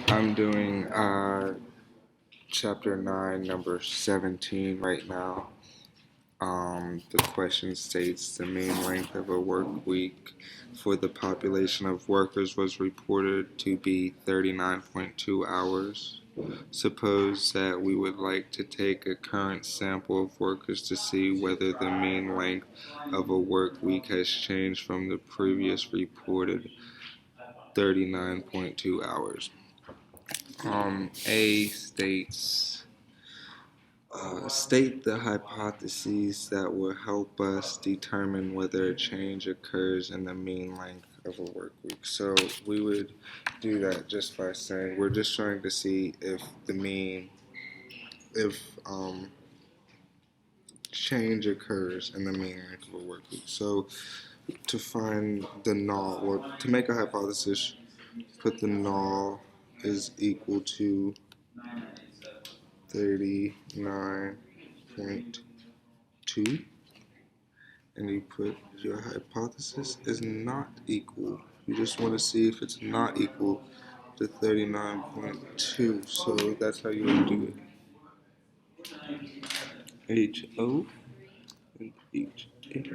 I'm doing chapter 9, number 17 right now. The question states the mean length of a work week for the population of workers was reported to be 39.2 hours. Suppose that we would like to take a current sample of workers to see whether the mean length of a work week has changed from the previous reported 39.2 hours. A states state the hypotheses that will help us determine whether a change occurs in the mean length of a work week. So we would do that just by saying we're just trying to see if if change occurs in the mean length of a work week. So to find the null, or to make a hypothesis, put the null is equal to 39.2, and you put your hypothesis is not equal. You just want to see if it's not equal to 39.2. So that's how you would do it. HO and HA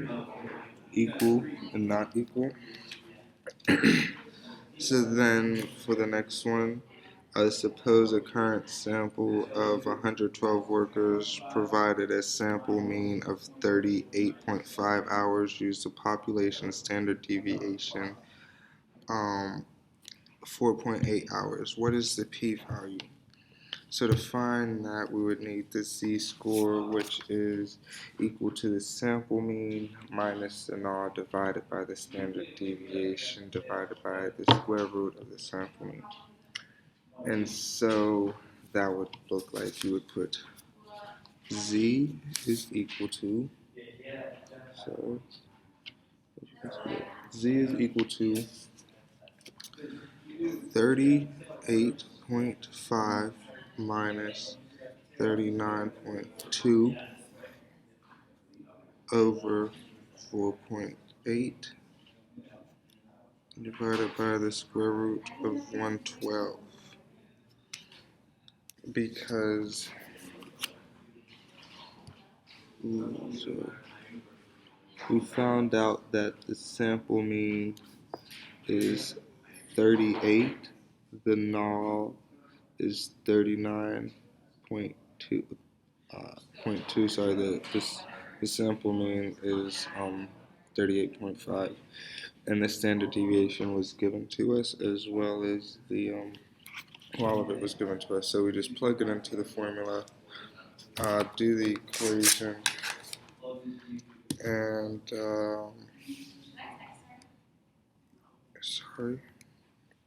equal and not equal. So then for the next one, suppose a current sample of 112 workers provided a sample mean of 38.5 hours, used the population standard deviation 4.8 hours. What is the p-value? So to find that, we would need the z-score, which is equal to the sample mean minus the null divided by the standard deviation divided by the square root of the sample mean. And so that would look like you would put z is equal to, so z is equal to 38.5 minus 39.2 over 4.8 divided by the square root of 112, because so we found out that the sample mean is 38, the null is 39.2, sorry, the sample mean is 38.5, and the standard deviation was given to us, as well as the all of it was given to us. So we just plug it into the formula, do the equation, and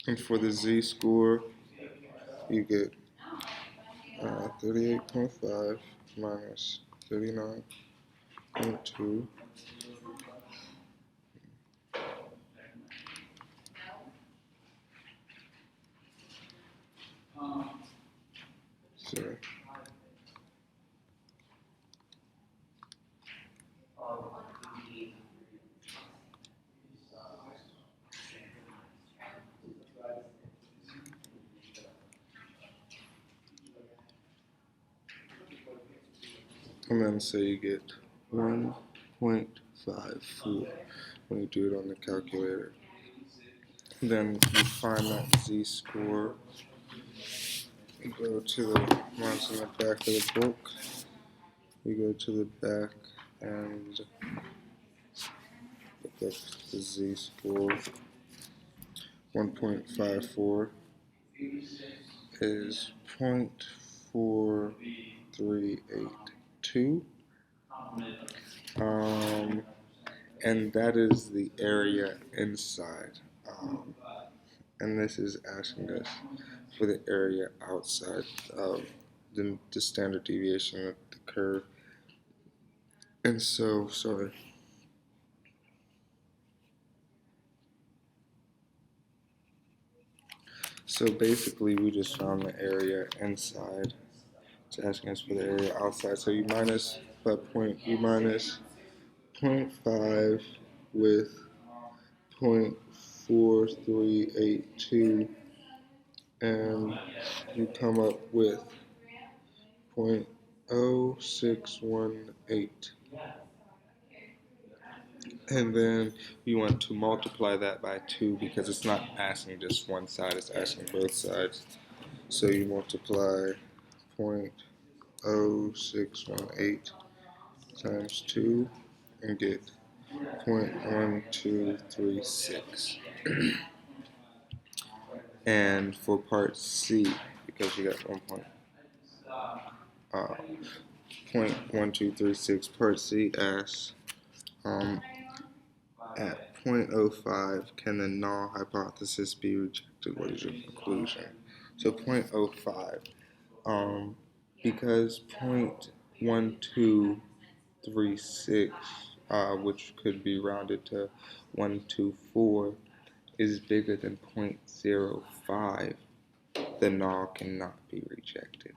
and for the z-score, you get 38.5 minus 39.2 so and then so you get 1.54 when you do it on the calculator. Then you find that z-score. You go to the ones in the back of the book. You go to the back and look up the z-score. 1.54 is 0.4382. And that is the area inside. And this is asking us for the area outside of the standard deviation of the curve. And so, So basically, we just found the area inside. It's asking us for the area outside. So you minus 0.5 with 0.4382, and you come up with 0.0618. And then you want to multiply that by 2 because it's not asking just one side, it's asking both sides. So you multiply 0.0618 times 2 and get 0.1236. And for part C, because you got 0.1236, part C asks, at 0.05, can the null hypothesis be rejected? What is your conclusion? So 0.05, because 0.1236, which could be rounded to 124, is bigger than 0.05, the null cannot be rejected.